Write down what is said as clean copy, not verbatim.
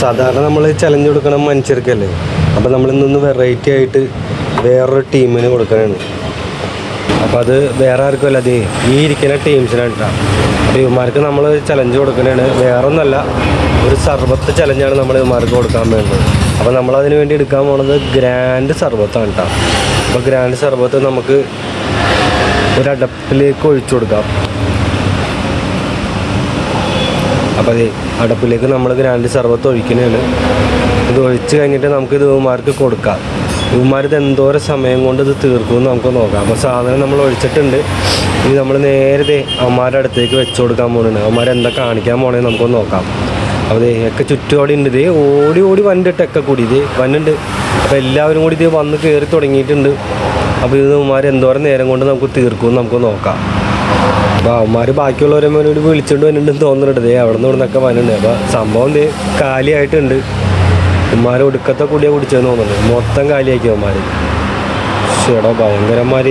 സാധാരണ നമ്മൾ ചലഞ്ച് കൊടുക്കണം മനുഷ്യർക്കല്ലേ. അപ്പോൾ നമ്മളിന്നൊന്ന് വെറൈറ്റി ആയിട്ട് വേറൊരു ടീമിന് കൊടുക്കാനാണ്. അപ്പോൾ അത് വേറെ ആർക്കുമല്ല, അത് ഈ ഇരിക്കുന്ന ടീംസിനാണ് കേട്ടോ. അപ്പോൾ ഇവന്മാർക്ക് നമ്മൾ ചലഞ്ച് കൊടുക്കുന്നതാണ്, വേറെ ഒന്നല്ല, ഒരു സർബത്ത് ചലഞ്ചാണ് നമ്മൾ ഇവന്മാർക്ക് കൊടുക്കാൻ വേണ്ടത്. അപ്പോൾ നമ്മളതിന് വേണ്ടി എടുക്കാൻ പോണത് ഗ്രാൻഡ് സർബത്താണ് കേട്ടോ. അപ്പോൾ ഗ്രാൻഡ് സർബത്ത് നമുക്ക് ഒരടപ്പിലേക്ക് ഒഴിച്ചു കൊടുക്കാം. അപ്പോൾ അതെ, അടപ്പിലേക്ക് നമ്മൾ ഗ്രാൻഡ് സർബത്ത് ഒഴിക്കുന്നതാണ്. ഇത് ഒഴിച്ച് കഴിഞ്ഞിട്ട് നമുക്കിത് ഇവന്മാർക്ക് കൊടുക്കാം. ഇവന്മാരിത് എന്തോരം സമയം കൊണ്ട് ഇത് തീർക്കുമെന്ന് നമുക്ക് നോക്കാം. അപ്പോൾ സാധനം നമ്മൾ ഒഴിച്ചിട്ടുണ്ട്. ഇനി നമ്മൾ നേരത്തെ അവന്മാരുടെ അടുത്തേക്ക് വെച്ച് കൊടുക്കാൻ പോകുന്നുണ്ട്. അവന്മാരെന്താ കാണിക്കാൻ പോകണമെന്ന് നമുക്കൊന്ന് നോക്കാം. അപ്പോൾ ഒക്കെ ചുറ്റുപാടി ഉണ്ട്. ഇതേ ഓടി ഓടി വന്നിട്ടൊക്കെ കൂടി ഇത് വന്നിട്ടുണ്ട്. അപ്പോൾ എല്ലാവരും കൂടി ഇത് വന്ന് കയറി തുടങ്ങിയിട്ടുണ്ട്. അപ്പോൾ ഇത് അവന്മാർ എന്തോരം നേരം കൊണ്ട് നമുക്ക് തീർക്കുമെന്ന് നമുക്ക് നോക്കാം. അപ്പോൾ അവന്മാർ ബാക്കിയുള്ളവരെമാരോട് വിളിച്ചുകൊണ്ട് വന്നിട്ടുണ്ടെന്ന് തോന്നുന്നുണ്ട്. അവിടെ നിന്ന് ഇവിടുന്നൊക്കെ വന്നിട്ടുണ്ട്. അപ്പോൾ സംഭവം കാലിയായിട്ടുണ്ട്. അവന്മാർ ഒടുക്കത്തെ കൂടിയാണ് കുടിച്ചതെന്ന് തോന്നുന്നുണ്ട്. മൊത്തം കാലിയാക്കി അവന്മാർ. ചേടാ ഭയങ്കരന്മാർ.